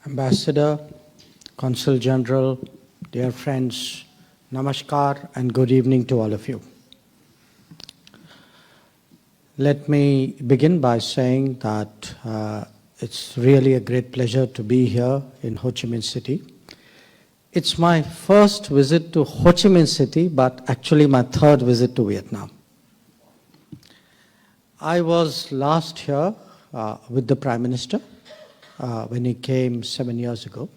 Ambassador, Consul General, dear friends, Namaskar and good evening to all of you. Let me begin by saying that it's really a great pleasure to be here in Ho Chi Minh City. It's my first visit to Ho Chi Minh City, but actually my third visit to Vietnam. I was last here with the Prime Minister when he came 7 years ago.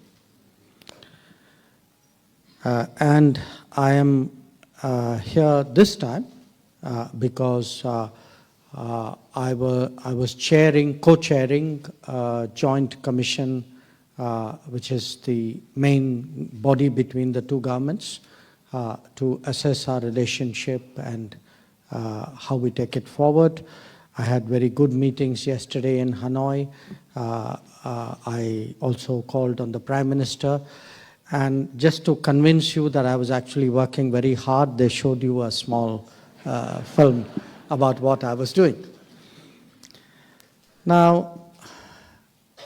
And I am here this time because I was co-chairing a joint commission, which is the main body between the two governments, to assess our relationship and how we take it forward. I had very good meetings yesterday in Hanoi. I also called on the Prime Minister. And just to convince you that I was actually working very hard, they showed you a small film about what I was doing. Now,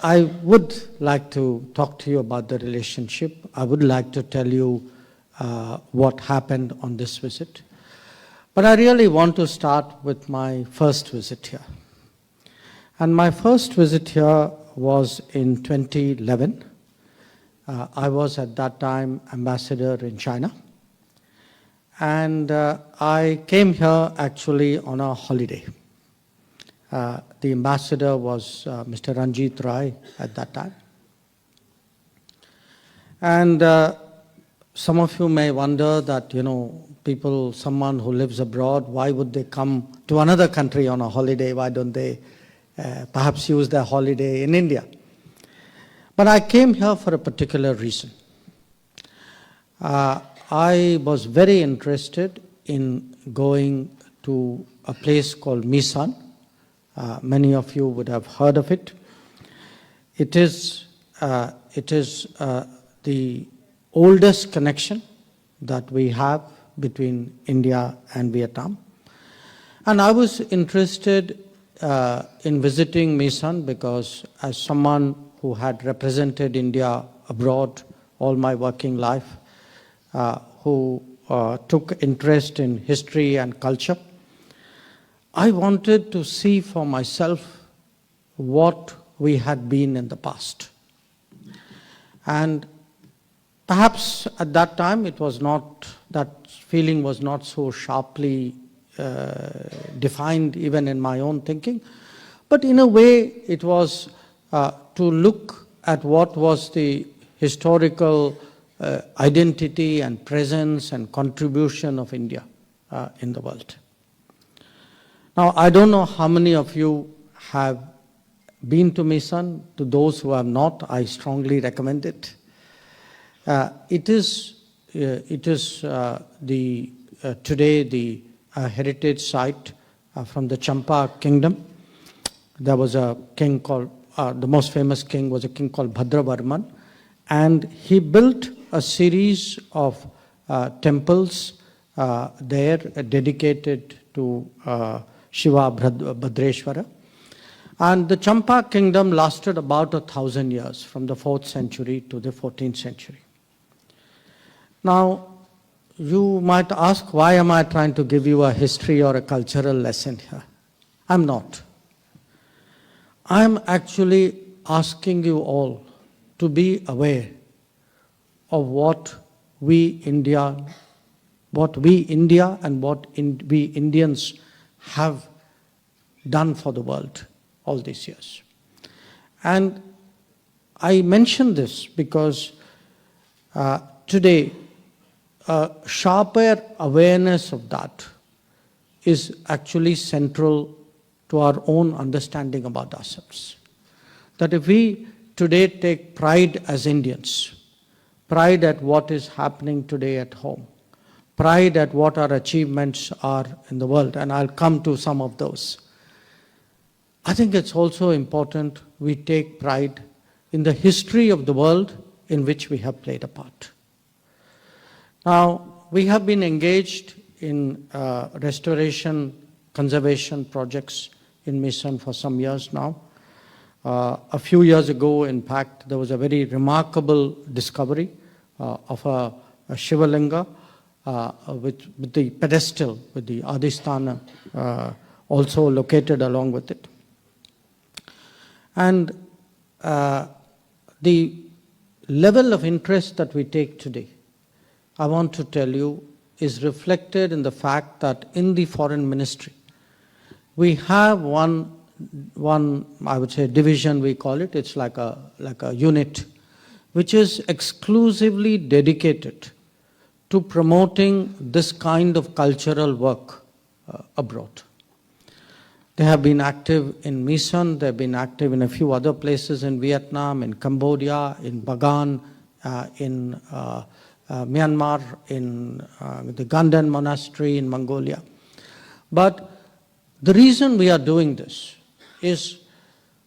I would like to talk to you about the relationship. I would like to tell you what happened on this visit. But I really want to start with my first visit here. And my first visit here was in 2011. I was at that time ambassador in China. And I came here actually on a holiday. The ambassador was Mr. Ranjit Rai at that time. And some of you may wonder that, someone who lives abroad, why would they come to another country on a holiday? Why don't they perhaps use their holiday in India? But I came here for a particular reason. I was very interested in going to a place called Misan. Many of you would have heard of it. It is the oldest connection that we have between India and Vietnam. And I was interested in visiting Misan because as someone who had represented India abroad all my working life, who took interest in history and culture, I wanted to see for myself what we had been in the past. And perhaps at that time that feeling was not so sharply defined even in my own thinking. But in a way it was to look at what was the historical identity and presence and contribution of India in the world. Now, I don't know how many of you have been to Misan. To those who have not, I strongly recommend it. It is today the heritage site from the Champa kingdom. There was a king called, the most famous king was a king called Bhadravarman, and he built a series of temples there dedicated to Shiva Bhadreshwara. And the Champa kingdom lasted about 1,000 years, from the 4th century to the 14th century. Now, you might ask, why am I trying to give you a history or a cultural lesson here? I'm not. I'm actually asking you all to be aware of what we India and what we Indians have done for the world all these years. And I mention this because today a sharper awareness of that is actually central to our own understanding about ourselves. That if we today take pride as Indians, pride at what is happening today at home, pride at what our achievements are in the world, and I'll come to some of those. I think it's also important we take pride in the history of the world in which we have played a part. Now, we have been engaged in restoration, conservation projects in Misan for some years now. A few years ago, in fact, there was a very remarkable discovery of a Shivalinga with the pedestal, with the Adhisthana also located along with it. And the level of interest that we take today, I want to tell you, is reflected in the fact that in the foreign ministry, we have one I would say division, we call it. It's like a unit, which is exclusively dedicated to promoting this kind of cultural work abroad. They have been active in Mission, they have been active in a few other places in Vietnam, in Cambodia, in Bagan, in Myanmar, in the Ganden Monastery in Mongolia. But the reason we are doing this is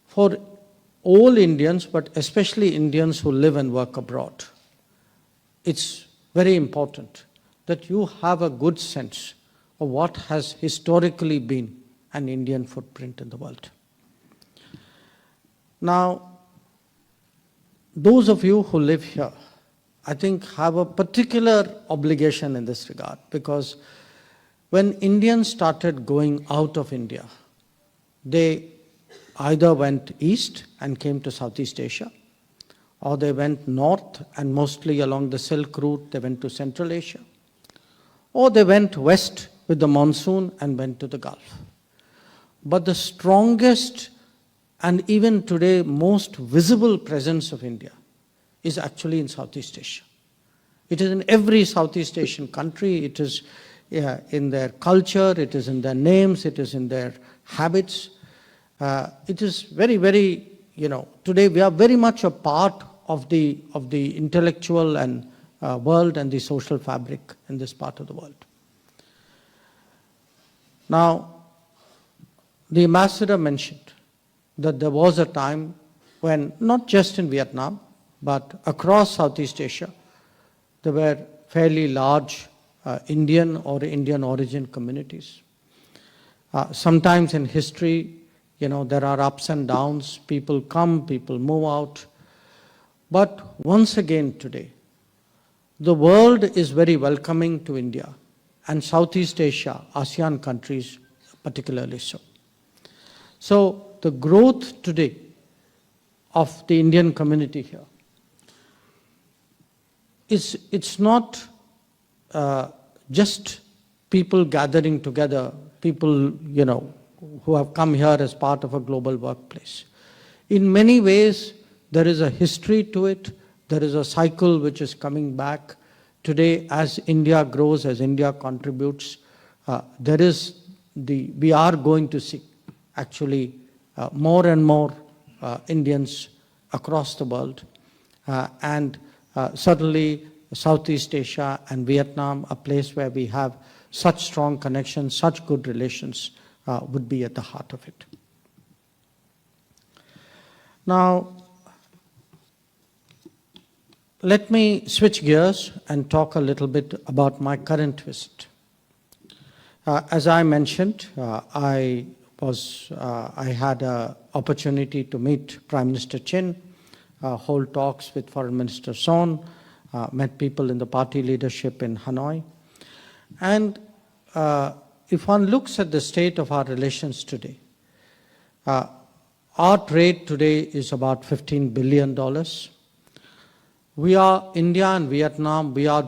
for all Indians, but especially Indians who live and work abroad. It's very important that you have a good sense of what has historically been an Indian footprint in the world. Now, those of you who live here, I think, have a particular obligation in this regard, because when Indians started going out of India, they either went east and came to Southeast Asia, or they went north and mostly along the Silk Route, they went to Central Asia, or they went west with the monsoon and went to the Gulf. But the strongest and even today most visible presence of India is actually in Southeast Asia. It is in every Southeast Asian country. It is in their culture, it is in their names, it is in their habits. It is very, very, today we are very much a part of the intellectual and world and the social fabric in this part of the world. Now, the ambassador mentioned that there was a time when, not just in Vietnam, but across Southeast Asia, there were fairly large Indian or Indian origin communities. Sometimes in history, there are ups and downs, people come, people move out. But once again today, the world is very welcoming to India, and Southeast Asia, ASEAN countries particularly so. So the growth today of the Indian community here it's not just people gathering together, people, who have come here as part of a global workplace. In many ways, there is a history to it. There is a cycle which is coming back. Today, as India grows, as India contributes, we are going to see actually more and more Indians across the world. Certainly, Southeast Asia and Vietnam, a place where we have such strong connections, such good relations, would be at the heart of it. Now, let me switch gears and talk a little bit about my current visit. As I mentioned, I had an opportunity to meet Prime Minister Chin, hold talks with Foreign Minister Son, met people in the party leadership in Hanoi. And if one looks at the state of our relations today, our trade today is about $15 billion. We are, India and Vietnam, we are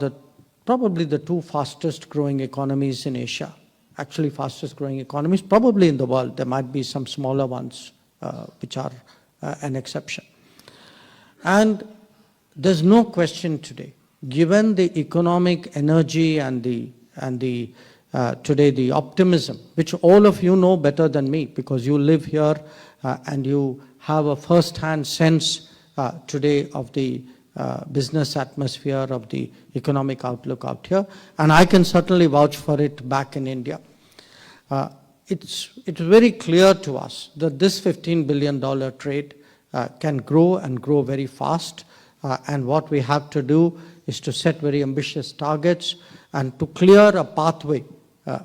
probably the two fastest growing economies in Asia, actually fastest growing economies, probably in the world. There might be some smaller ones which are an exception. And there's no question today, given the economic energy and today the optimism, which all of you know better than me because you live here and you have a first-hand sense today of the business atmosphere, of the economic outlook out here, and I can certainly vouch for it back in India. It's very clear to us that this $15 billion trade can grow and grow very fast, and what we have to do is to set very ambitious targets and to clear a pathway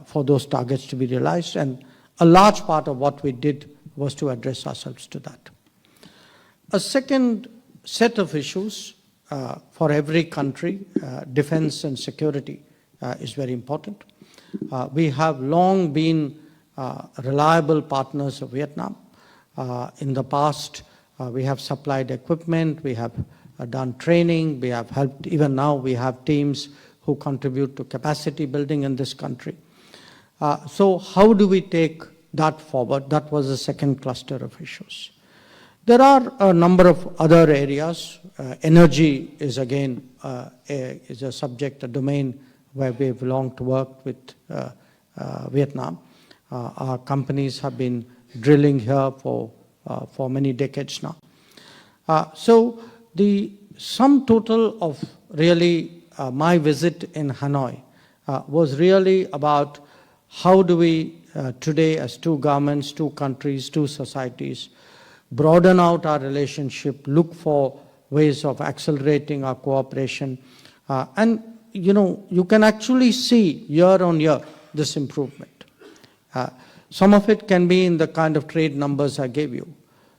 for those targets to be realized, and a large part of what we did was to address ourselves to that. A second set of issues for every country, defense and security is very important. We have long been reliable partners of Vietnam. In the past, we have supplied equipment, we have done training, we have helped, even now we have teams who contribute to capacity building in this country. So how do we take that forward? That was the second cluster of issues. There are a number of other areas. Energy is again is a subject, a domain where we've long to work with Vietnam. Our companies have been drilling here for many decades now. So the sum total of really my visit in Hanoi was really about how do we today as two governments, two countries, two societies, broaden out our relationship, look for ways of accelerating our cooperation. And, you know, you can actually see year on year this improvement. Some of it can be in the kind of trade numbers I gave you.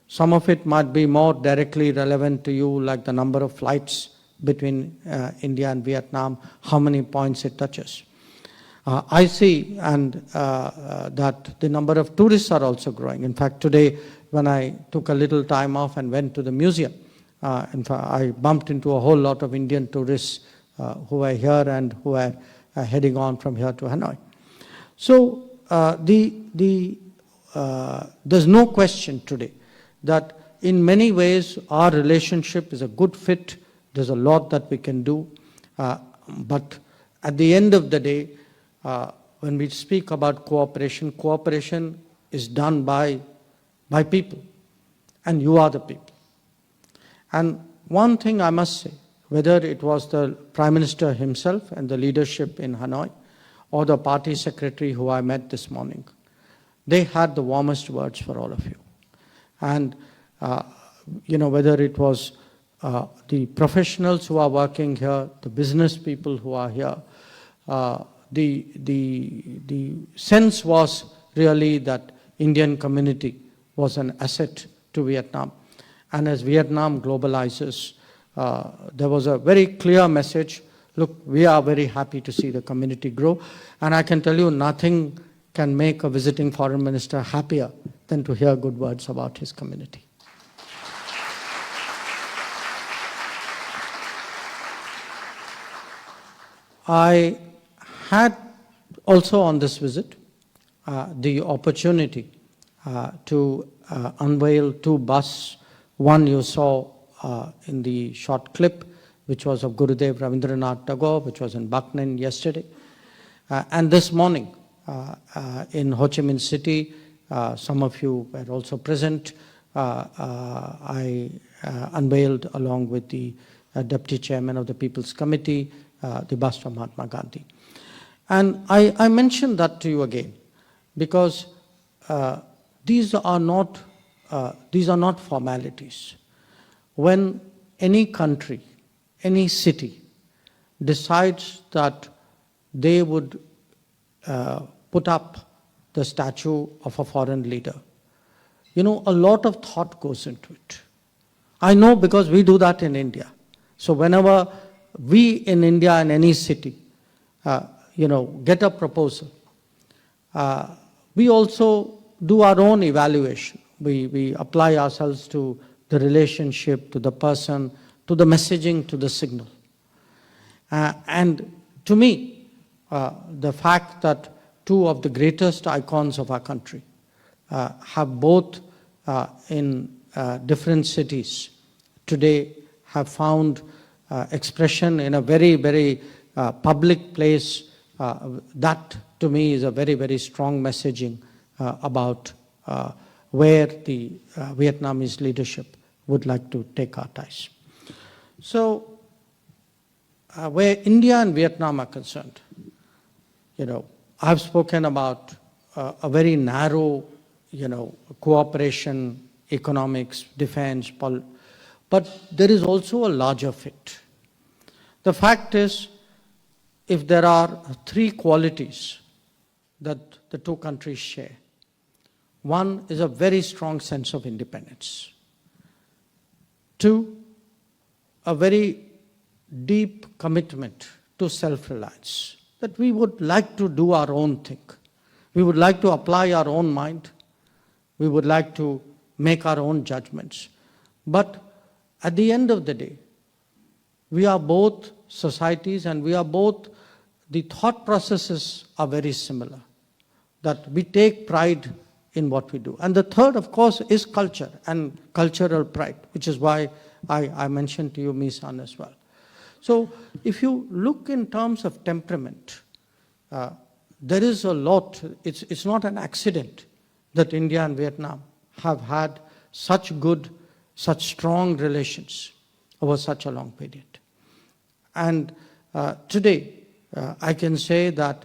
Some of it might be more directly relevant to you, like the number of flights between India and Vietnam, how many points it touches. I see that the number of tourists are also growing. In fact, today, when I took a little time off and went to the museum, in fact, I bumped into a whole lot of Indian tourists who are here and who are heading on from here to Hanoi. So there's no question today that in many ways our relationship is a good fit. There's a lot that we can do. But at the end of the day, when we speak about cooperation, cooperation is done by people, and you are the people. And one thing I must say, whether it was the Prime Minister himself and the leadership in Hanoi, or the party secretary who I met this morning, they had the warmest words for all of you. And, you know, whether it was the professionals who are working here, the business people who are here, the sense was really that Indian community was an asset to Vietnam. And as Vietnam globalizes, there was a very clear message. Look, we are very happy to see the community grow. And I can tell you, nothing can make a visiting foreign minister happier than to hear good words about his community. I had also on this visit the opportunity to unveil two busts. One you saw in the short clip, which was of Gurudev Rabindranath Tagore, which was in Bucknell yesterday. And this morning in Ho Chi Minh City, some of you were also present. I unveiled, along with the Deputy Chairman of the People's Committee, the bust of Mahatma Gandhi. And I mentioned that to you again, because these are not formalities. When any country, any city decides that they would put up the statue of a foreign leader, you know, a lot of thought goes into it. I know because we do that in India. So whenever we in India in any city, you know, get a proposal, we also do our own evaluation. We apply ourselves to the relationship, to the person, to the messaging, to the signal. And to me, the fact that two of the greatest icons of our country have both in different cities today have found expression in a very, very public place, that to me is a very, very strong messaging about where the Vietnamese leadership would like to take our ties. So where India and Vietnam are concerned, you know, I've spoken about a very narrow, you know, cooperation, economics, defense, but there is also a larger fit. The fact is, if there are three qualities that the two countries share, one is a very strong sense of independence. to a very deep commitment to self-reliance, that we would like to do our own thing. We would like to apply our own mind. We would like to make our own judgments. But at the end of the day, we are both societies and we are both, the thought processes are very similar, that we take pride in what we do. And the third, of course, is culture and cultural pride, which is why I mentioned to you Misan as well. So if you look in terms of temperament, there is a lot. It's not an accident that India and Vietnam have had such good, such strong relations over such a long period. And today, I can say that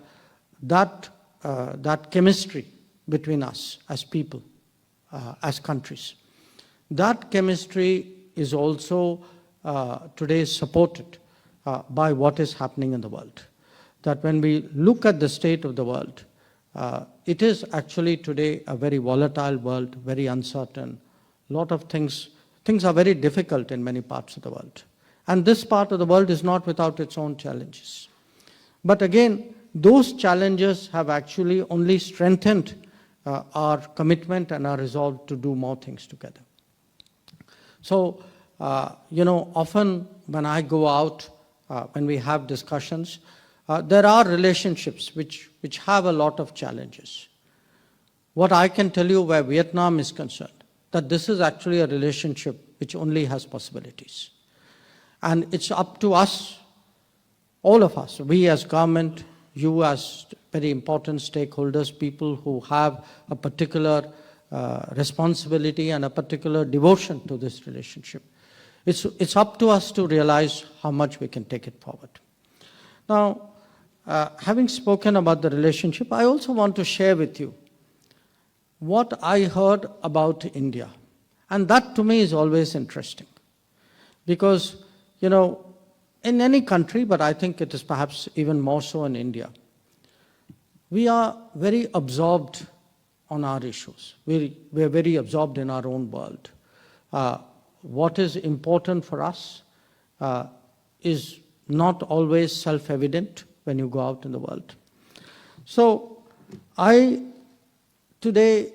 chemistry between us as people, as countries, that chemistry is also today supported by what is happening in the world. That when we look at the state of the world, it is actually today a very volatile world, very uncertain. A lot of things are very difficult in many parts of the world. And this part of the world is not without its own challenges. But again, those challenges have actually only strengthened our commitment and our resolve to do more things together. So, often when I go out, when we have discussions, there are relationships which have a lot of challenges. What I can tell you where Vietnam is concerned, that this is actually a relationship which only has possibilities. And it's up to us, all of us, we as government, you as very important stakeholders, people who have a particular responsibility and a particular devotion to this relationship. It's up to us to realize how much we can take it forward. Now, having spoken about the relationship, I also want to share with you what I heard about India. And that to me is always interesting. Because, in any country, but I think it is perhaps even more so in India, we are very absorbed on our issues. We are very absorbed in our own world. What is important for us is not always self-evident when you go out in the world. So I, today,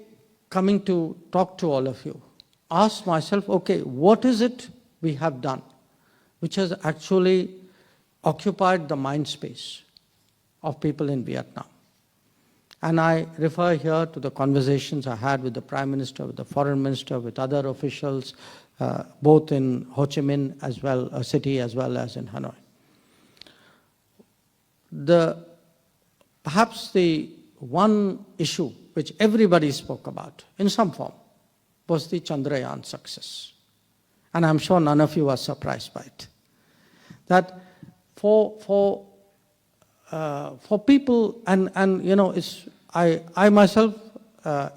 coming to talk to all of you, asked myself, okay, what is it we have done which has actually occupied the mind space of people in Vietnam? And I refer here to the conversations I had with the Prime Minister, with the Foreign Minister, with other officials, both in Ho Chi Minh as well, a city, as well as in Hanoi. Perhaps the one issue which everybody spoke about in some form was the Chandrayaan success. And I'm sure none of you are surprised by it. That for people, and I myself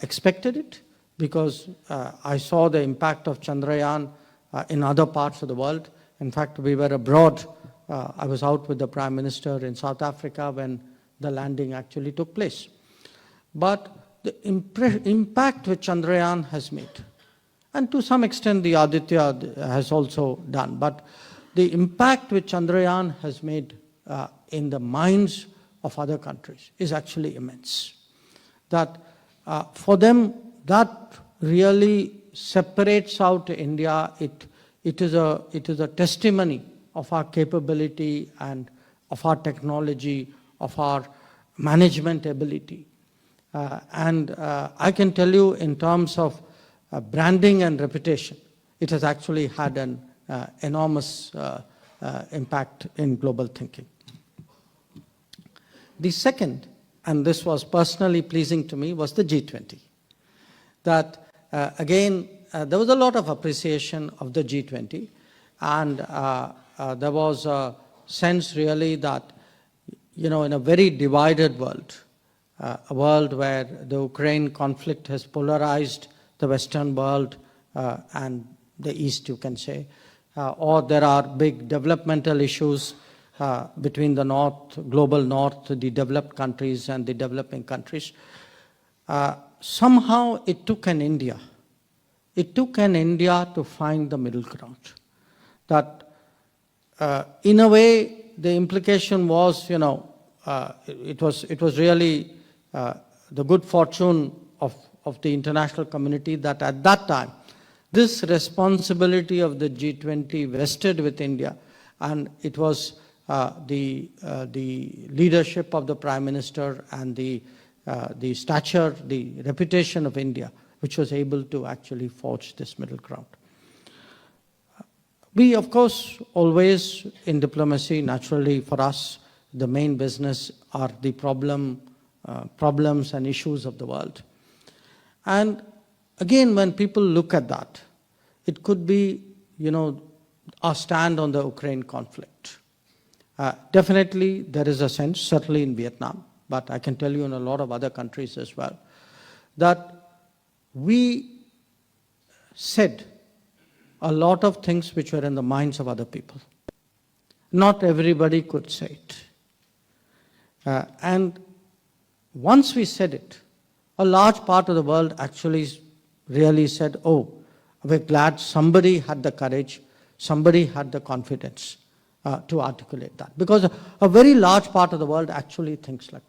expected it, because I saw the impact of Chandrayaan in other parts of the world. In fact, we were abroad. I was out with the Prime Minister in South Africa when the landing actually took place. But the impact which Chandrayaan has made, and to some extent the Aditya has also done, but the impact which Chandrayaan has made in the minds of other countries is actually immense. That for them, that really separates out India. It is a testimony of our capability and of our technology, of our management ability. And I can tell you, in terms of branding and reputation, it has actually had an enormous impact in global thinking. The second, and this was personally pleasing to me, was the G20. That again, there was a lot of appreciation of the G20, and there was a sense really that, in a very divided world, a world where the Ukraine conflict has polarized the Western world and the East, you can say, or there are big developmental issues between the North, global North, the developed countries and the developing countries. Somehow it took an India it took an India to find the middle ground. That in a way, the implication was, it was really the good fortune of the international community that at that time, this responsibility of the G20 vested with India, and it was the leadership of the Prime Minister and the stature, the reputation of India, which was able to actually forge this middle ground. We, of course, always in diplomacy, naturally for us, the main business are the problems and issues of the world. And again, when people look at that, it could be, our stand on the Ukraine conflict. Definitely, there is a sense, certainly in Vietnam, but I can tell you in a lot of other countries as well, that we said a lot of things which were in the minds of other people. Not everybody could say it. And once we said it, a large part of the world actually really said, oh, we're glad somebody had the courage, somebody had the confidence to articulate that. Because a very large part of the world actually thinks like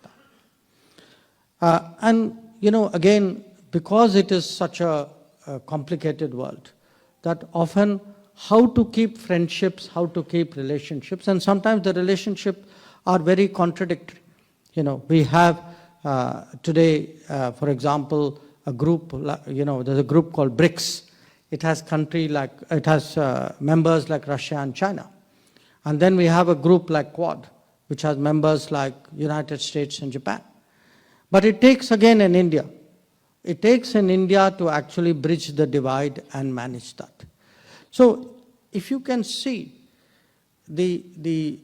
that. And, again, because it is such a complicated world, that often how to keep friendships, how to keep relationships, and sometimes the relationships are very contradictory. We have today, for example, a group, there's a group called BRICS. It has members like Russia and China. And then we have a group like Quad, which has members like United States and Japan. But it takes again an India. It takes an India to actually bridge the divide and manage that. So if you can see the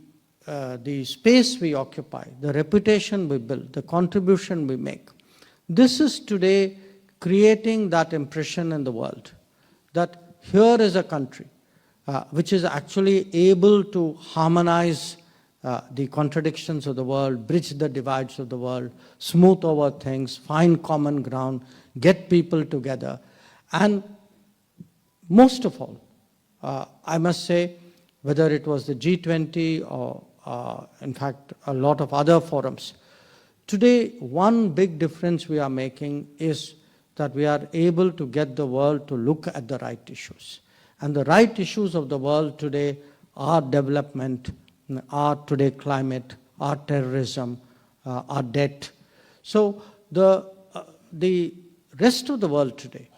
space we occupy, the reputation we build, the contribution we make, this is today creating that impression in the world that here is a country which is actually able to harmonize the contradictions of the world, bridge the divides of the world, smooth over things, find common ground, get people together. And most of all, I must say, whether it was the G20 or in fact a lot of other forums, today one big difference we are making is that we are able to get the world to look at the right issues. And the right issues of the world today are development, are today climate, are terrorism, are debt. So the rest of the world today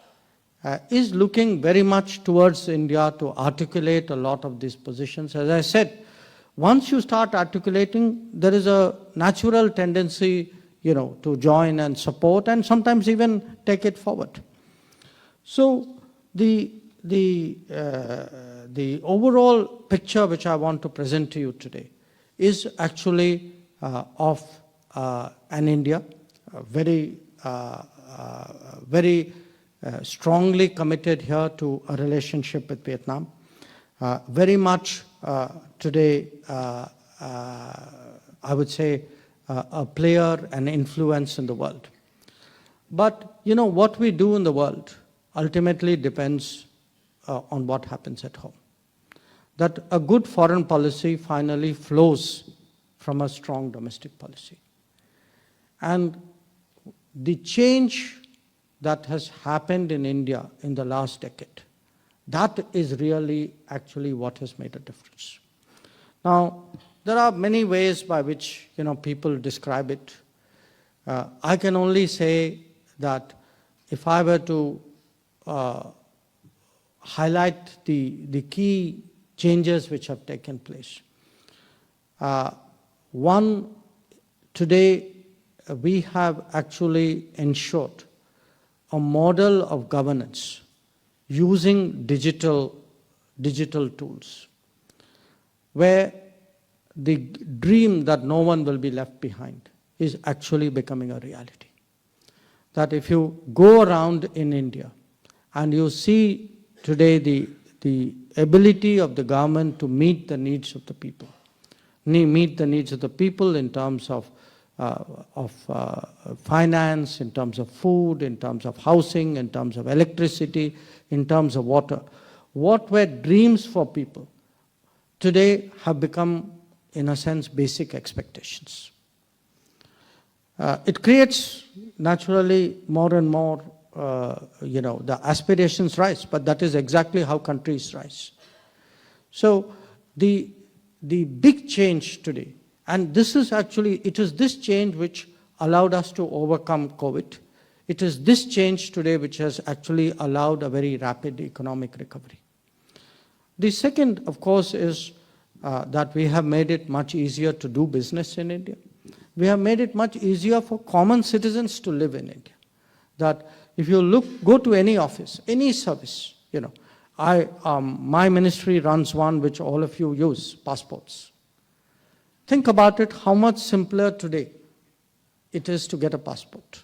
is looking very much towards India to articulate a lot of these positions. As I said, once you start articulating, there is a natural tendency, to join and support and sometimes even take it forward. So the overall picture which I want to present to you today is actually of an India, very strongly committed here to a relationship with Vietnam. Very much today, I would say, a player and influence in the world. But, what we do in the world ultimately depends on what happens at home. That a good foreign policy finally flows from a strong domestic policy. And the change that has happened in India in the last decade, that is really actually what has made a difference. Now, there are many ways by which people describe it. I can only say that if I were to highlight the key changes which have taken place. One, today we have actually ensured a model of governance using digital tools, where the dream that no one will be left behind is actually becoming a reality. That if you go around in India and you see today the ability of the government to meet the needs of the people, in terms of finance, in terms of food, in terms of housing, in terms of electricity, in terms of water, what were dreams for people, today have become, in a sense, basic expectations. It creates, naturally, more and more, the aspirations rise, but that is exactly how countries rise. So the big change today, and this is actually, it is this change which allowed us to overcome COVID. It is this change today which has actually allowed a very rapid economic recovery. The second, of course, is that we have made it much easier to do business in India. We have made it much easier for common citizens to live in India. That if you go to any office, any service, my ministry runs one which all of you use, passports. Think about it, how much simpler today it is to get a passport.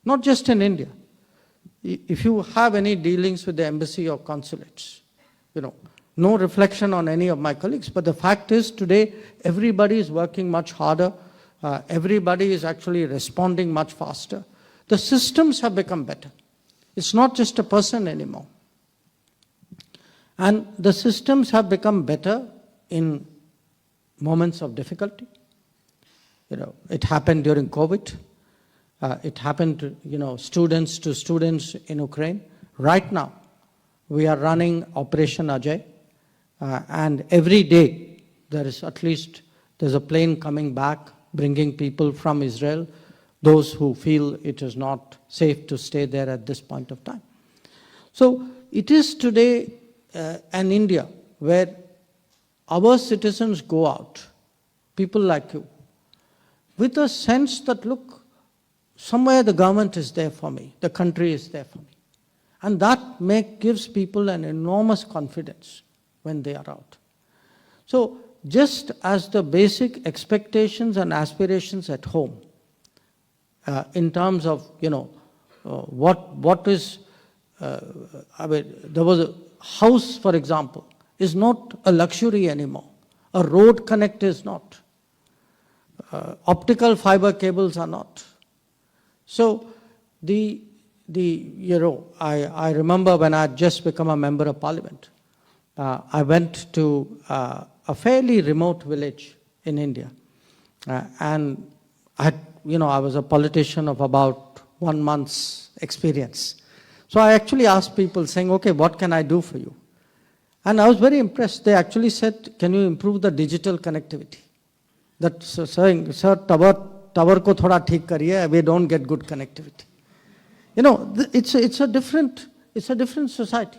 Not just in India. If you have any dealings with the embassy or consulates, no reflection on any of my colleagues, but the fact is today everybody is working much harder. Everybody is actually responding much faster. The systems have become better. It's not just a person anymore. And the systems have become better in moments of difficulty. It happened during COVID. It happened to, students to students in Ukraine. Right now, we are running Operation Ajay. And every day, there's a plane coming back, bringing people from Israel, those who feel it is not safe to stay there at this point of time. So it is today an India where our citizens go out, people like you, with a sense that, look, somewhere the government is there for me, the country is there for me. And that gives people an enormous confidence when they are out. So just as the basic expectations and aspirations at home, in terms of, what is, there was a house, for example, is not a luxury anymore. A road connect is not. Optical fiber cables are not. So I remember when I had just become a member of parliament, I went to a fairly remote village in India. And I was a politician of about 1 month's experience. So I actually asked people saying, okay, what can I do for you? And I was very impressed. They actually said, can you improve the digital connectivity? That saying, sir, tower ko thoda theek kariye, we don't get good connectivity. It's a different society.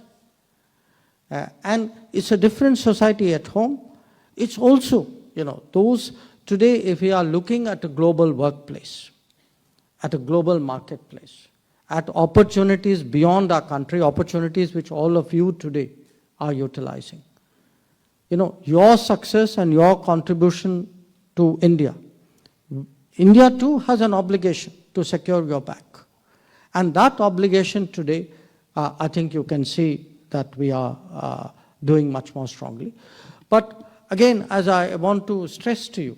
And it's a different society at home. It's also, those today, if we are looking at a global workplace, at a global marketplace, at opportunities beyond our country, opportunities which all of you today are utilizing. Your success and your contribution to India. India too has an obligation to secure your back. And that obligation today, I think you can see that we are doing much more strongly. But again, as I want to stress to you,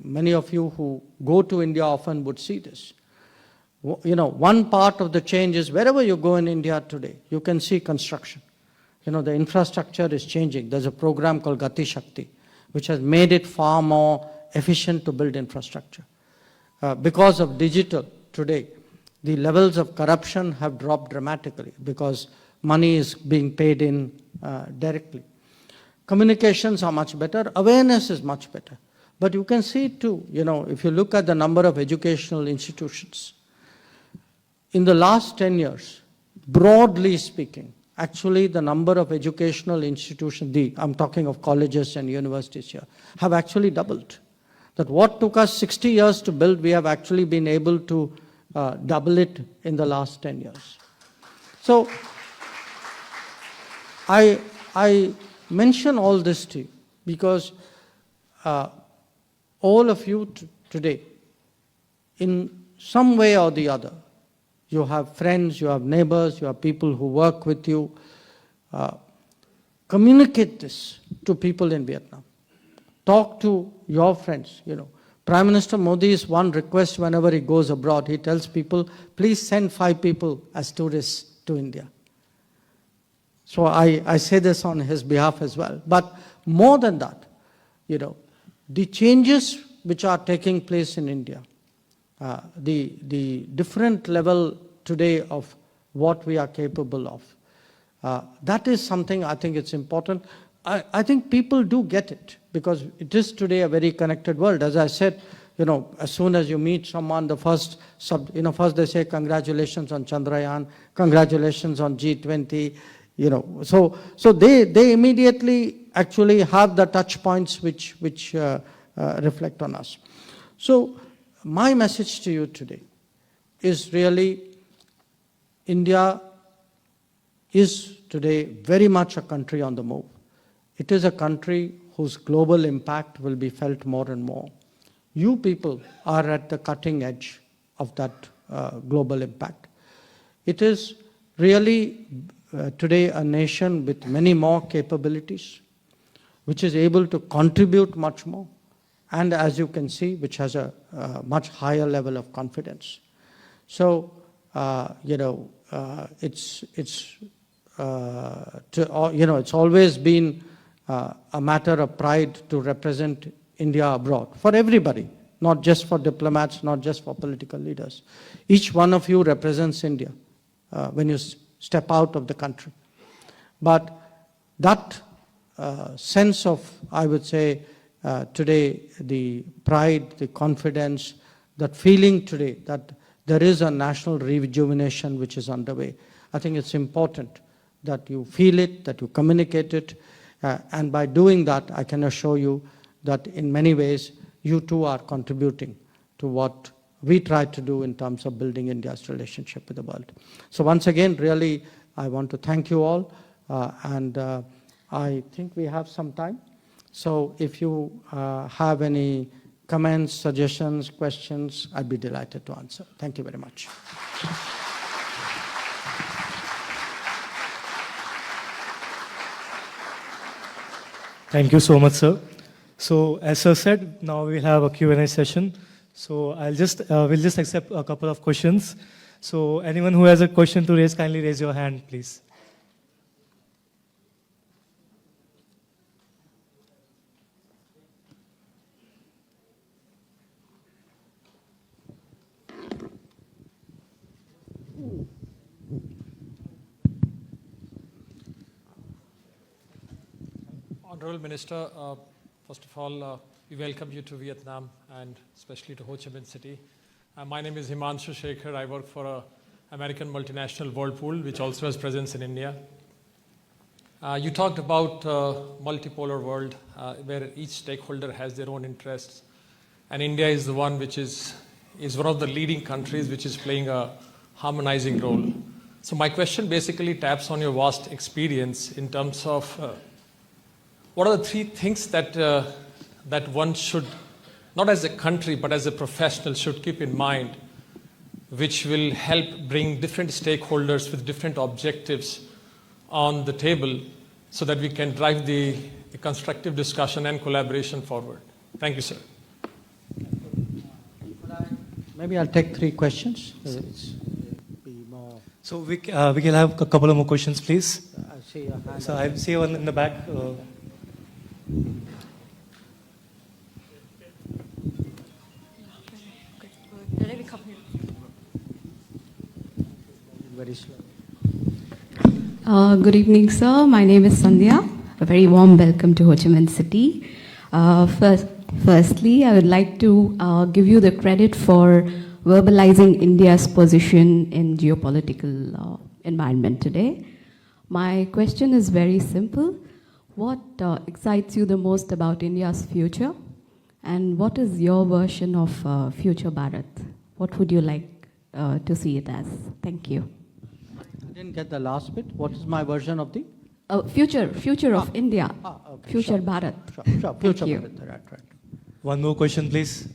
many of you who go to India often would see this. One part of the change is wherever you go in India today, you can see construction. The infrastructure is changing. There's a program called Gati Shakti, which has made it far more efficient to build infrastructure. Because of digital today, the levels of corruption have dropped dramatically because money is being paid in directly. Communications are much better. Awareness is much better. But you can see too, if you look at the number of educational institutions, in the last 10 years, broadly speaking, actually the number of educational institutions, I'm talking of colleges and universities here, have actually doubled. That what took us 60 years to build, we have actually been able to double it in the last 10 years. So I mention all this to you because all of you today, in some way or the other, you have friends, you have neighbors, you have people who work with you. Communicate this to people in Vietnam. Talk to your friends, Prime Minister Modi's one request whenever he goes abroad, he tells people, please send 5 people as tourists to India. So I say this on his behalf as well. But more than that, the changes which are taking place in India, the different level today of what we are capable of, that is something I think it's important. I think people do get it because it is today a very connected world. As I said, as soon as you meet someone, the first they say congratulations on Chandrayaan, congratulations on G20, so they immediately actually have the touch points which reflect on us. So my message to you today is really India is today very much a country on the move. It is a country whose global impact will be felt more and more. You people are at the cutting edge of that global impact. It is really today a nation with many more capabilities, which is able to contribute much more, and as you can see, which has a much higher level of confidence. So, it's always been a matter of pride to represent India abroad, for everybody, not just for diplomats, not just for political leaders. Each one of you represents India when you step out of the country. But that sense of, I would say, today, the pride, the confidence, that feeling today that there is a national rejuvenation which is underway, I think it's important that you feel it, that you communicate it, and by doing that, I can assure you that in many ways, you too are contributing to what we try to do in terms of building India's relationship with the world. So once again, really, I want to thank you all, and I think we have some time. So if you have any comments, suggestions, questions, I'd be delighted to answer. Thank you very much. Thank you so much, sir. So as sir said, now we have a Q&A session. So we'll just accept a couple of questions. So anyone who has a question to raise, kindly raise your hand, please. Honorable Minister, first of all, we welcome you to Vietnam and especially to Ho Chi Minh City. My name is Himanshu Shekhar. I work for an American multinational Whirlpool, which also has presence in India. You talked about multipolar world where each stakeholder has their own interests, and India is the one which is one of the leading countries which is playing a harmonizing role. So my question basically taps on your vast experience in terms of what are the three things that that one should, not as a country but as a professional, should keep in mind, which will help bring different stakeholders with different objectives on the table so that we can drive the constructive discussion and collaboration forward. Thank you, sir. Maybe I'll take three questions. So we can have a couple of more questions, please. I see a hand. So I see one in the back. Very slow. Good evening, sir. My name is Sandhya. A very warm welcome to Ho Chi Minh City. Firstly, I would like to give you the credit for verbalizing India's position in geopolitical environment today. My question is very simple. What excites you the most about India's future? And what is your version of future Bharat? What would you like to see it as? Thank you. I didn't get the last bit. What is my version of the? Future of India. Okay, future sure. Bharat. Sure. Future Thank you. Bharat. Right. One more question, please.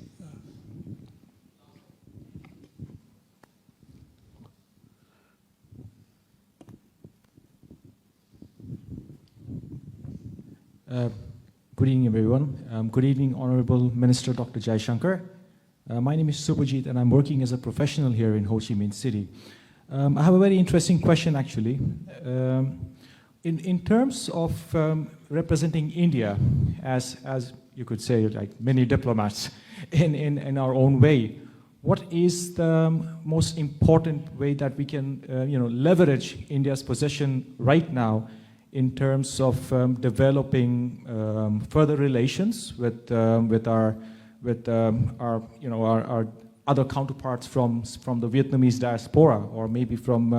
Good evening, everyone. Good evening, Honorable Minister Dr. Jaishankar. My name is Subhajit, and I'm working as a professional here in Ho Chi Minh City. I have a very interesting question, actually. In terms of representing India, as you could say, like many diplomats, in our own way, what is the most important way that we can, leverage India's position right now in terms of developing further relations with our other counterparts from the Vietnamese diaspora, or maybe from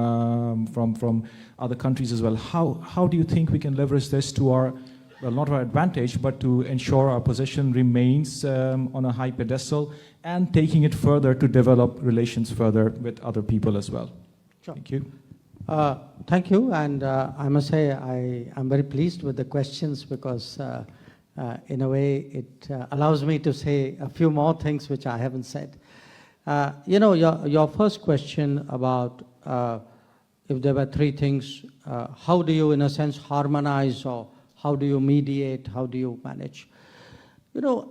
other countries as well? How do you think we can leverage this to our, well, not our advantage, but to ensure our position remains on a high pedestal, and taking it further to develop relations further with other people as well? Sure. Thank you. Thank you, and I must say I'm very pleased with the questions, because in a way it allows me to say a few more things which I haven't said. Your first question about if there were three things, how do you, in a sense, harmonize, or how do you mediate, how do you manage?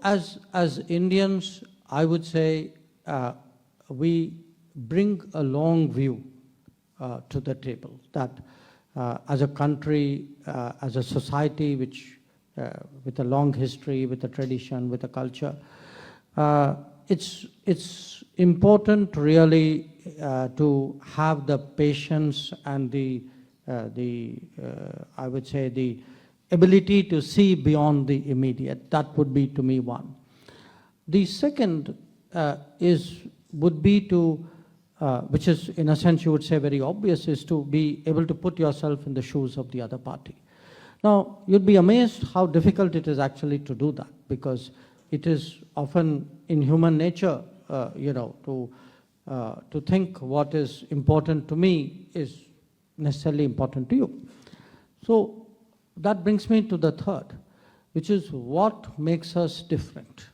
As Indians, I would say we bring a long view to the table, that as a country, as a society which with a long history, with a tradition, with a culture, it's important really to have the patience and the I would say the ability to see beyond the immediate. That would be, to me, one. The second would be to, which is in a sense you would say very obvious, is to be able to put yourself in the shoes of the other party. Now, you'd be amazed how difficult it is actually to do that, because it is often in human nature, to think what is important to me is necessarily important to you. So that brings me to the third, which is what makes us different.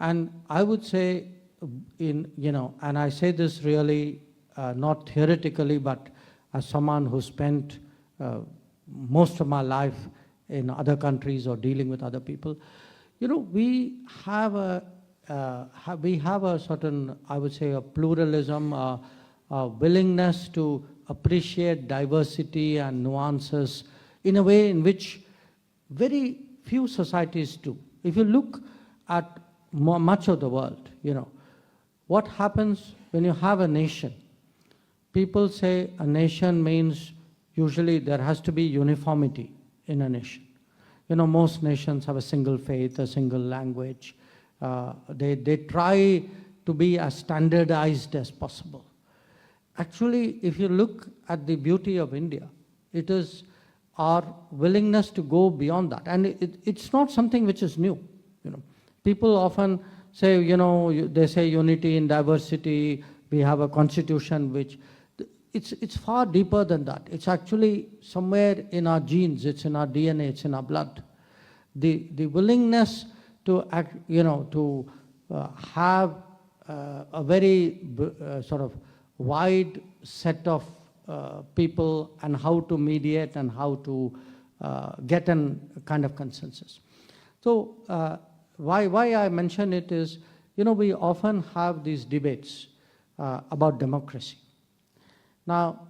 And I would say, and I say this really not theoretically, but as someone who spent most of my life in other countries or dealing with other people, we have a certain, I would say, a pluralism, a willingness to appreciate diversity and nuances in a way in which very few societies do. If you look at much of the world, what happens when you have a nation? People say a nation means usually there has to be uniformity in a nation. Most nations have a single faith, a single language. They try to be as standardized as possible. Actually, if you look at the beauty of India, it is our willingness to go beyond that. And it's not something which is new. People often say, they say unity in diversity, we have a constitution which, it's far deeper than that. It's actually somewhere in our genes, it's in our DNA, it's in our blood. The willingness to act, to have a very sort of wide set of people, and how to mediate and how to get a kind of consensus. So why I mention it is, we often have these debates about democracy. Now,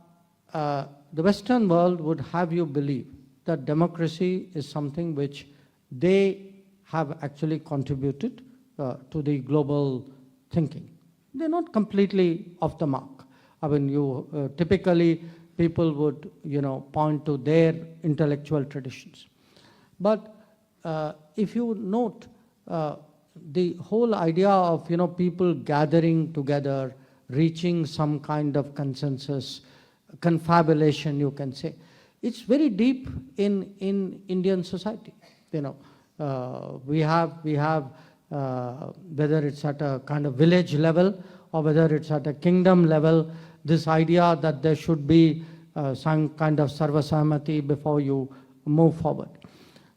the Western world would have you believe that democracy is something which they have actually contributed to the global thinking. They're not completely off the mark. I mean, typically people would, point to their intellectual traditions. But if you note, the whole idea of, people gathering together, reaching some kind of consensus, confabulation, you can say, it's very deep in Indian society. We have whether it's at a kind of village level or whether it's at a kingdom level, this idea that there should be some kind of sarvasahmati before you move forward.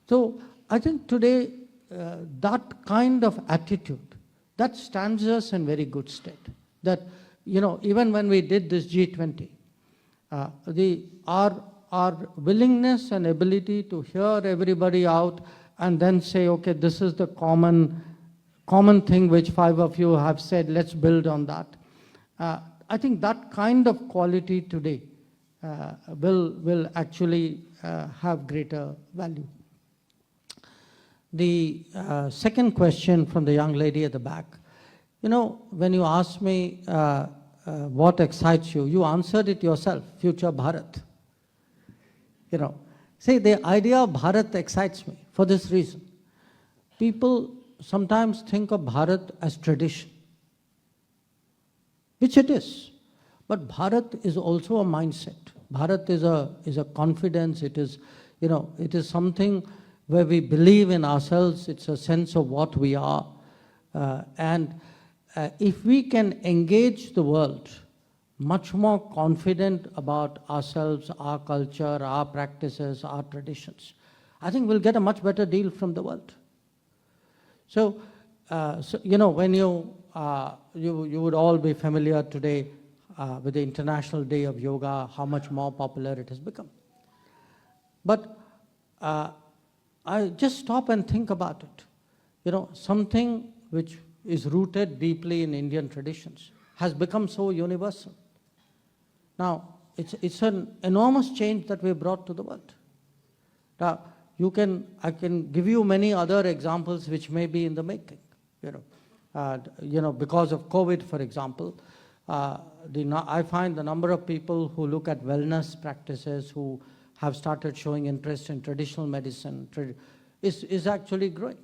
So I think today that kind of attitude, that stands us in very good stead. That, even when we did this G20, our willingness and ability to hear everybody out and then say, okay, this is the common thing which 5 of you have said, let's build on that. I think that kind of quality today will actually have greater value. The second question from the young lady at the back, you know, when you asked me what excites you, you answered it yourself, future Bharat. You know, see, the idea of Bharat excites me for this reason. People sometimes think of Bharat as tradition, which it is. But Bharat is also a mindset. Bharat is a confidence. It is, you know, it is something where we believe in ourselves. It's a sense of what we are. If we can engage the world much more confident about ourselves, our culture, our practices, our traditions, I think we'll get a much better deal from the world. So you know, when you would all be familiar today with the International Day of Yoga, how much more popular it has become. But I just stop and think about it. You know, something which is rooted deeply in Indian traditions has become so universal. Now, it's an enormous change that we brought to the world. Now, I can give you many other examples which may be in the making. You know, because of COVID, for example, I find the number of people who look at wellness practices, who have started showing interest in traditional medicine, is actually growing.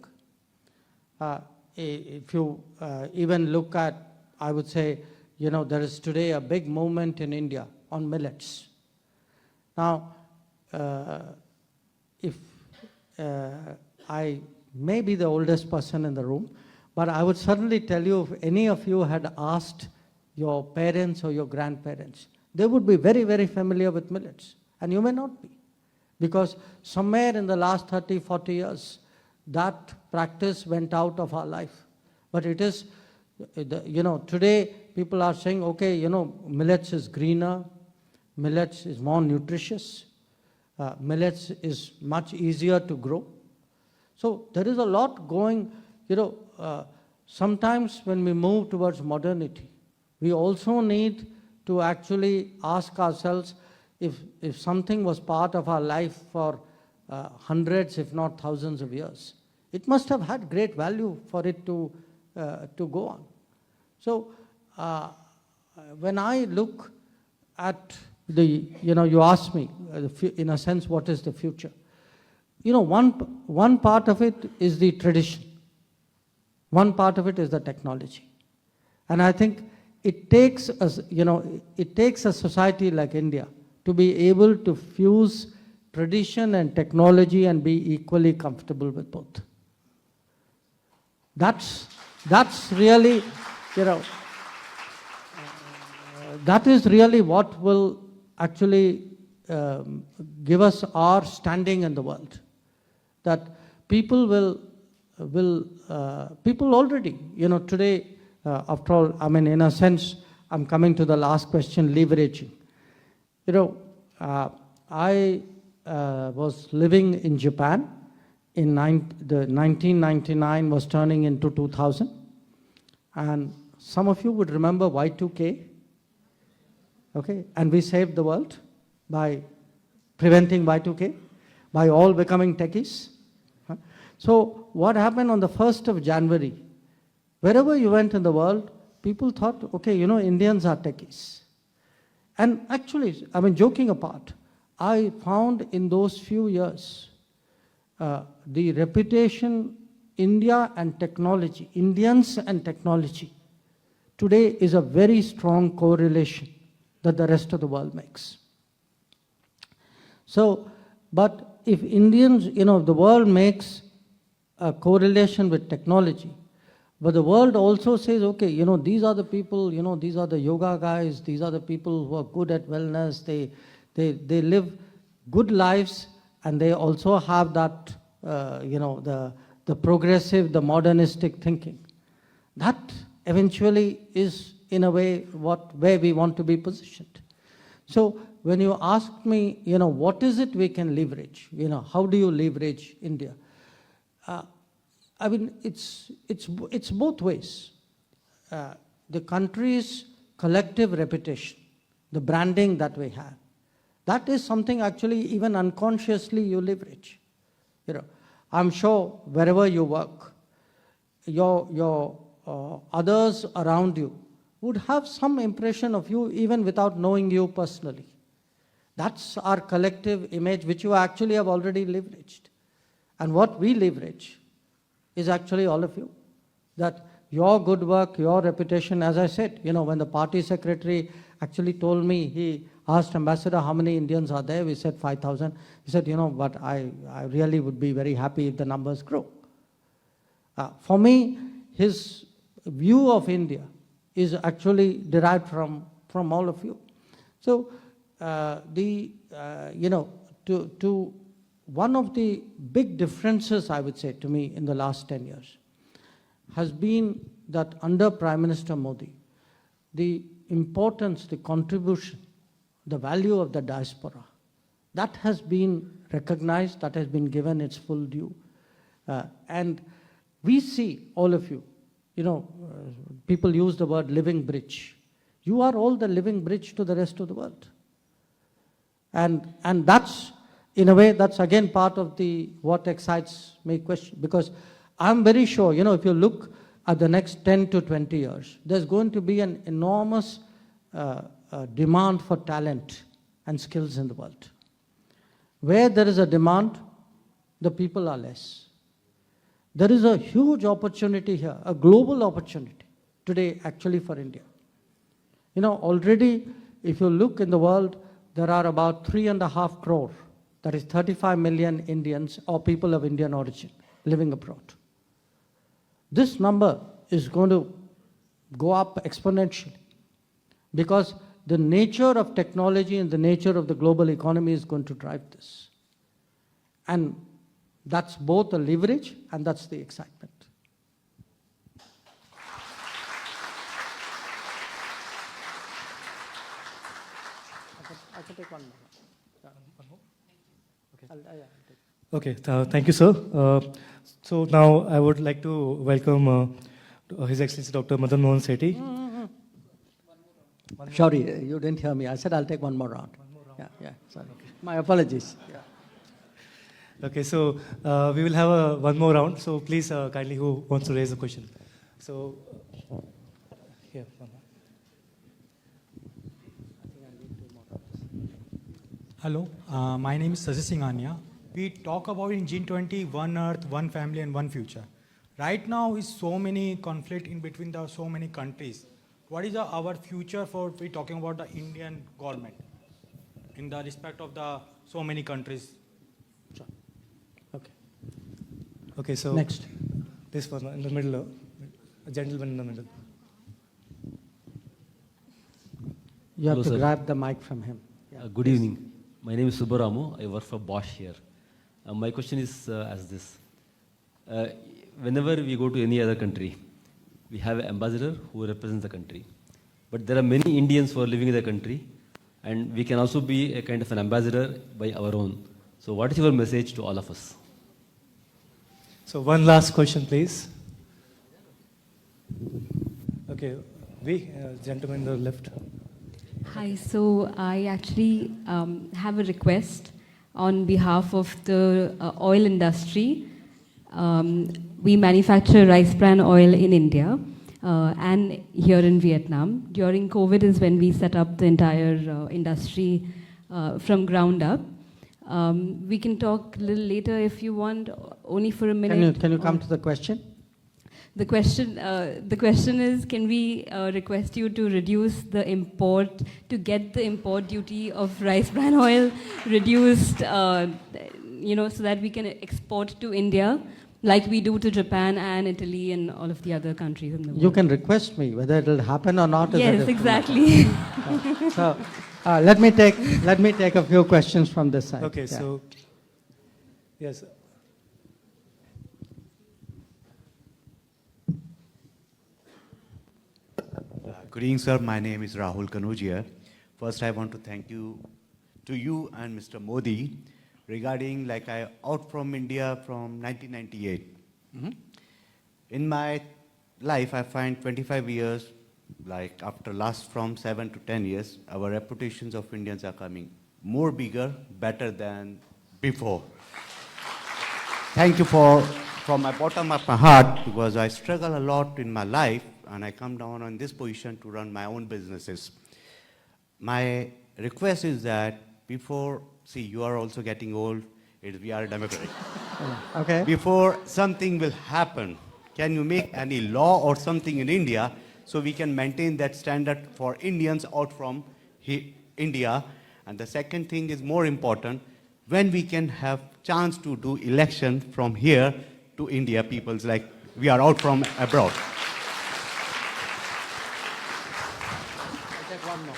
If you even look at, I would say, you know, there is today a big movement in India on millets. Now, if I may be the oldest person in the room, but I would certainly tell you, if any of you had asked your parents or your grandparents, they would be very, very familiar with millets. And you may not be. Because somewhere in the last 30, 40 years, that practice went out of our life. But it is, you know, today people are saying, okay, you know, millets is greener, millets is more nutritious, millets is much easier to grow. So there is a lot going, you know, sometimes when we move towards modernity, we also need to actually ask ourselves if something was part of our life for hundreds, if not thousands of years, it must have had great value for it to go on. So when I look at you know, you asked me, in a sense, what is the future? You know, one part of it is the tradition. One part of it is the technology. And I think it takes us, you know, it takes a society like India to be able to fuse tradition and technology and be equally comfortable with both. That's really, you know, that is really what will actually give us our standing in the world. That people people already, you know, today, after all, I mean, in a sense, I'm coming to the last question, leveraging. You know, I was living in Japan in 1999 was turning into 2000. And some of you would remember Y2K. Okay, and we saved the world by preventing Y2K, by all becoming techies. So what happened on the 1st of January? Wherever you went in the world, people thought, okay, you know, Indians are techies. And actually, I mean, joking apart, I found in those few years, the reputation, India and technology, Indians and technology, today is a very strong correlation that the rest of the world makes. So, but if Indians, you know, the world makes a correlation with technology, but the world also says, okay, you know, these are the people, you know, these are the yoga guys, these are the people who are good at wellness, they live good lives, and they also have that, you know, the progressive, the modernistic thinking. That eventually is, in a way, where we want to be positioned. So when you ask me, you know, what is it we can leverage? You know, how do you leverage India? I mean, it's both ways. The country's collective reputation, the branding that we have, That is something actually even unconsciously you leverage. You know, I'm sure wherever you work, your others around you would have some impression of you even without knowing you personally. That's our collective image, which you actually have already leveraged. And what we leverage is actually all of you. That your good work, your reputation, as I said, you know, when the party secretary actually told me, he asked Ambassador how many Indians are there, we said 5,000. He said, you know, but I really would be very happy if the numbers grow. For me, his view of India is actually derived from all of you. So, you know, to one of the big differences, I would say, to me in the last 10 years has been that under Prime Minister Modi, the importance, the contribution, the value of the diaspora, that has been recognized, that has been given its full due. And we see, all of you, you know, people use the word living bridge. You are all the living bridge to the rest of the world. And that's, in a way, that's again part of the what excites me question, because I'm very sure, you know, if you look at the next 10 to 20 years, there's going to be an enormous demand for talent and skills in the world. Where there is a demand, the people are less. There is a huge opportunity here, a global opportunity today actually for India. You know, already if you look in the world, there are about 3.5 crore, that is 35 million Indians or people of Indian origin living abroad. This number is going to go up exponentially because the nature of technology and the nature of the global economy is going to drive this. And that's both a leverage and that's the excitement. I can take one more. One more? Okay. I'll take. Okay, thank you, sir. So now I would like to welcome His Excellency Dr. Madan Mohan Sethi. Sorry, you didn't hear me. I said I'll take one more round. Yeah, sorry. Okay. My apologies. Yeah. Okay, so we will have one more round. So please, kindly, who wants to raise a question? So, here, one more. Hello, my name is Sasi Singhania. We talk about in G20, one earth, one family and one future. Right now is so many conflict in between the so many countries. What is our future for we talking about the Indian government in the respect of the so many countries? Sure. Okay. Okay, so Next. this one in the middle, a gentleman in the middle. You have Hello, to sir. grab the mic from him. Yeah. Good evening. My name is Subbaramu. I work for Bosch here. My question is as this. Whenever we go to any other country, we have an ambassador who represents the country. But there are many Indians who are living in the country, and we can also be a kind of an ambassador by our own. So what is your message to all of us? So one last question, please. Okay, gentleman on the left. Hi, so I actually have a request on behalf of the oil industry. We manufacture rice bran oil in India and here in Vietnam. During COVID is when we set up the entire industry from ground up. We can talk a little later if you want, only for a minute. Can you come to the question? The question is, can we request you to reduce the import, to get the import duty of rice bran oil reduced, you know, so that we can export to India, like we do to Japan and Italy and all of the other countries in the world. You can request me whether it will happen or not. Yes, exactly. So let me take a few questions from this side. Okay, Yeah. so yes. Good evening, sir. My name is Rahul Kanujia. First, I want to thank you and Mr. Modi regarding like I out from India from 1998. In my life, I find 25 years, like after last from 7 to 10 years, our reputations of Indians are coming more bigger, better than before. Thank you from my bottom of my heart, because I struggle a lot in my life and I come down on this position to run my own businesses. My request is that before, see, you are also getting old, we are democratic. Okay. Before something will happen, can you make any law or something in India so we can maintain that standard for Indians out from India? And the second thing is more important, when we can have chance to do election from here to India, people's like we are out from abroad. I'll take one more.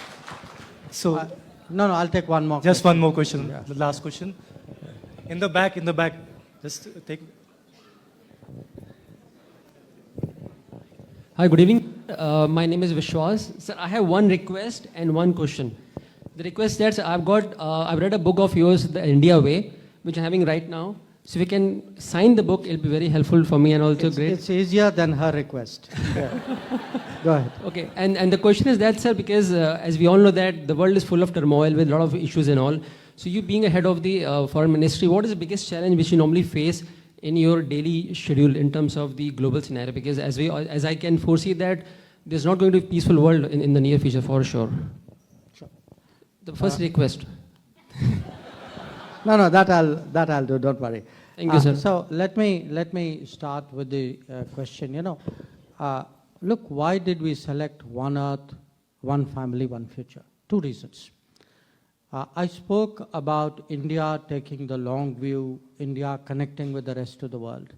So, No, I'll take one more. just question. one more question, Yeah. the last question. In the back, just take. Hi, good evening. My name is Vishwas. Sir, I have one request and one question. The request that I've read a book of yours, The India Way, which I'm having right now. So if you can sign the book, it'll be very helpful for me and also great. It's easier than her request. Yeah. Go ahead. Okay, and the question is that, sir, because as we all know that the world is full of turmoil with a lot of issues and all. So you being a head of the foreign ministry, what is the biggest challenge which you normally face in your daily schedule in terms of the global scenario? Because as I can foresee that there's not going to be a peaceful world in the near future for sure. Sure. The first request. No, that I'll do. Don't worry. Thank you, sir. So let me start with the question. Look, why did we select One Earth, One Family, One Future? Two reasons. I spoke about India taking the long view, India connecting with the rest of the world.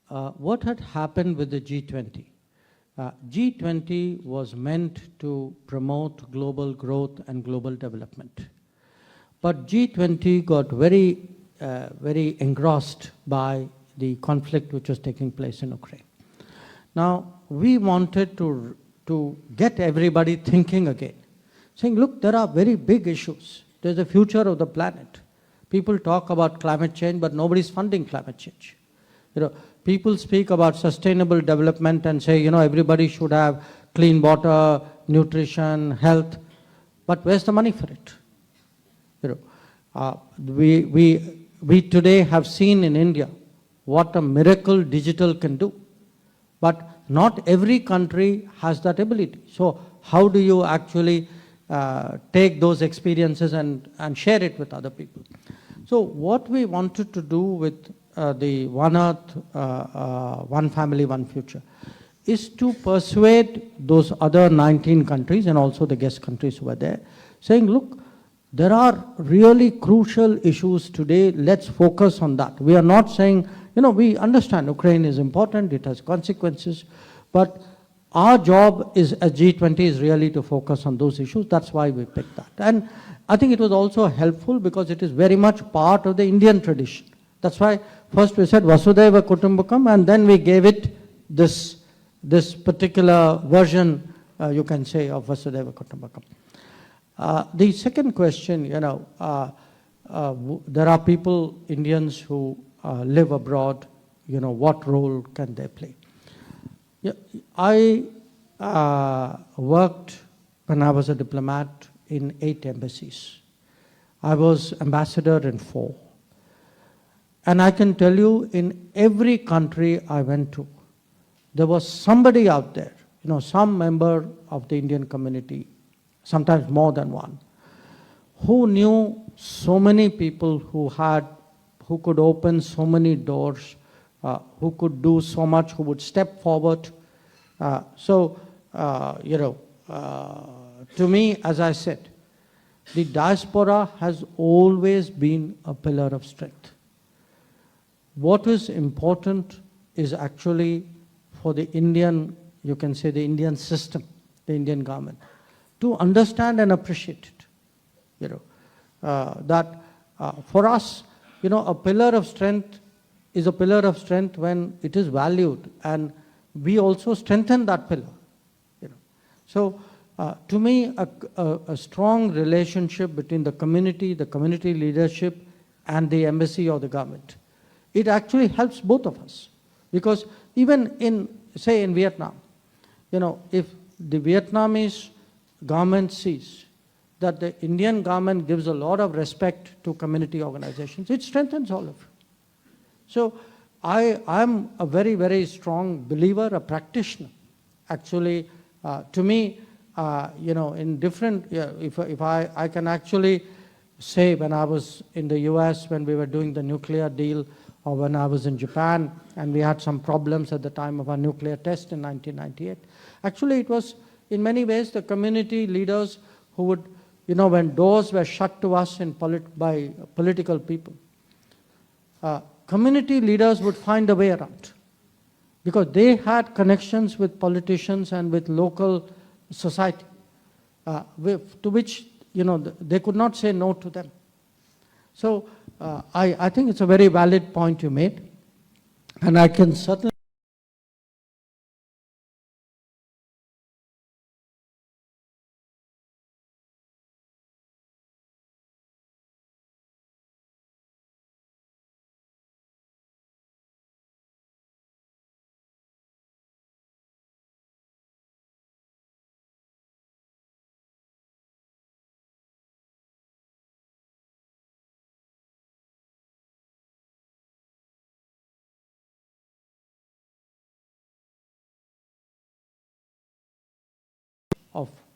What had happened with the G20? G20 was meant to promote global growth and global development. But G20 got very engrossed by the conflict which was taking place in Ukraine. Now, we wanted to get everybody thinking again, saying, look, there are very big issues. There's the future of the planet. People talk about climate change, but nobody's funding climate change. People speak about sustainable development and say, everybody should have clean water, nutrition, health, but where's the money for it? We today have seen in India what a miracle digital can do, but not every country has that ability. So how do you actually take those experiences and share it with other people? So what we wanted to do with the One Earth, One Family, One Future is to persuade those other 19 countries and also the guest countries who were there, saying, look, there are really crucial issues today, let's focus on that. We are not saying, we understand Ukraine is important, it has consequences, but our job as G20 is really to focus on those issues. That's why we picked that. And I think it was also helpful because it is very much part of the Indian tradition. That's why first we said Vasudhaiva Kutumbakam, and then we gave it this particular version, you can say, of Vasudhaiva Kutumbakam. The second question, there are people, Indians who live abroad, what role can they play? Yeah, I worked when I was a diplomat in 8 embassies. I was ambassador in 4. And I can tell you, in every country I went to, there was somebody out there, some member of the Indian community, sometimes more than one, who knew so many people who could open so many doors, who could do so much, who would step forward. To me, as I said, the diaspora has always been a pillar of strength. What is important is actually for the Indian, you can say the Indian system, the Indian government, to understand and appreciate it. For us, a pillar of strength is a pillar of strength when it is valued, and we also strengthen that pillar. So, to me, a strong relationship between the community leadership, and the embassy or the government, it actually helps both of us. Because even in Vietnam, if the Vietnamese government sees that the Indian government gives a lot of respect to community organizations, it strengthens all of you. So I'm a very, very strong believer, a practitioner. Actually, to me, in different, if I can actually say when I was in the US, when we were doing the nuclear deal, or when I was in Japan, and we had some problems at the time of our nuclear test in 1998. Actually, it was in many ways the community leaders who would, when doors were shut to us by political people, community leaders would find a way around, because they had connections with politicians and with local society, to which they could not say no to them. So I think it's a very valid point you made, and I can certainly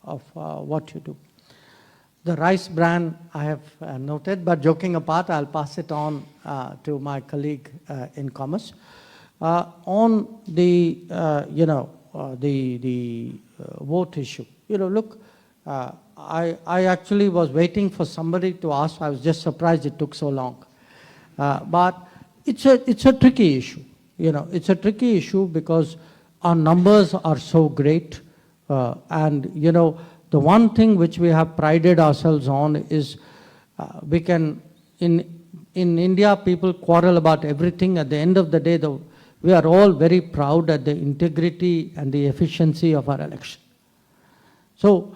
of what you do. The rice bran I have noted, but joking apart, I'll pass it on to my colleague in commerce. On the vote issue, look, I actually was waiting for somebody to ask. I was just surprised it took so long. But it's a tricky issue. It's a tricky issue because our numbers are so great. And the one thing which we have prided ourselves on is we can, in India, people quarrel about everything. At the end of the day, we are all very proud at the integrity and the efficiency of our election. So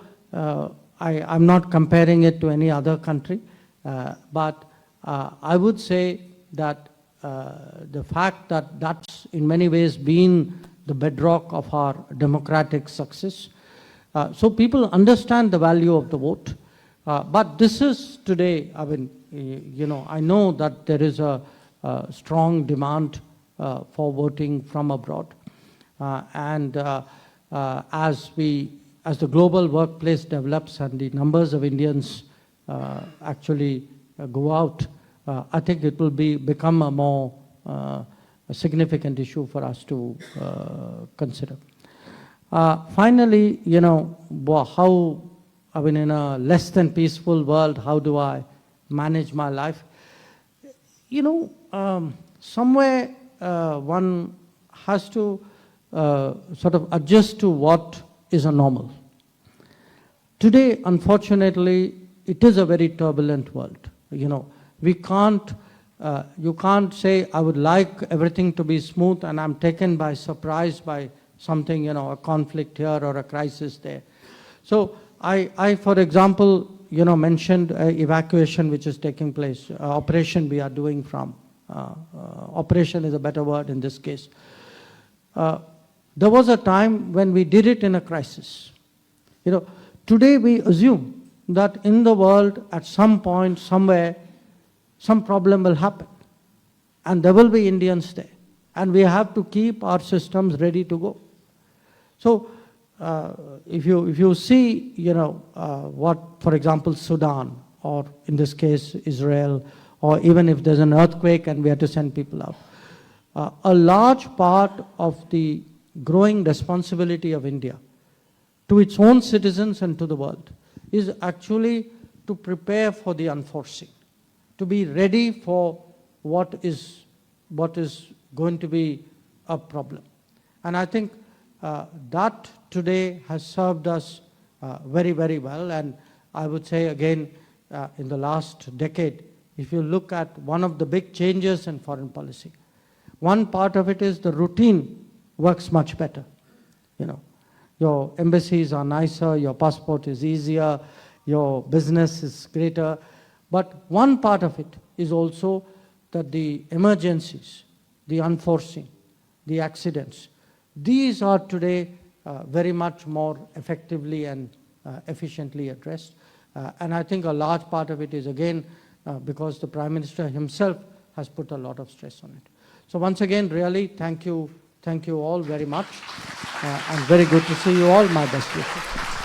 I'm not comparing it to any other country, but I would say that the fact that that's in many ways been the bedrock of our democratic success. So people understand the value of the vote. But this is today, I mean, I know that there is a strong demand for voting from abroad. And as the global workplace develops and the numbers of Indians actually go out, I think it will become a more a significant issue for us to consider. Finally, how, I mean, in a less than peaceful world, how do I manage my life? Somewhere one has to sort of adjust to what is a normal. Today, unfortunately, it is a very turbulent world. We can't, you can't say, I would like everything to be smooth and I'm taken by surprise by something, a conflict here or a crisis there. So I for example, mentioned evacuation which is taking place, operation we are doing from, operation is a better word in this case. There was a time when we did it in a crisis. Today we assume that in the world at some point, somewhere, some problem will happen. And there will be Indians there. And we have to keep our systems ready to go. So if you see, what, for example, Sudan, or in this case, Israel, or even if there's an earthquake and we have to send people out, a large part of the growing responsibility of India to its own citizens and to the world is actually to prepare for the unforeseen, to be ready for what is going to be a problem. And I think that today has served us very, very well. And I would say again, in the last decade, if you look at one of the big changes in foreign policy, one part of it is the routine works much better. Your embassies are nicer, your passport is easier, your business is greater. But one part of it is also that the emergencies, the unforeseen, the accidents, these are today very much more effectively and efficiently addressed. And I think a large part of it is again because the Prime Minister himself has put a lot of stress on it. So once again, really, thank you all very much. And very good to see you all. My best wishes.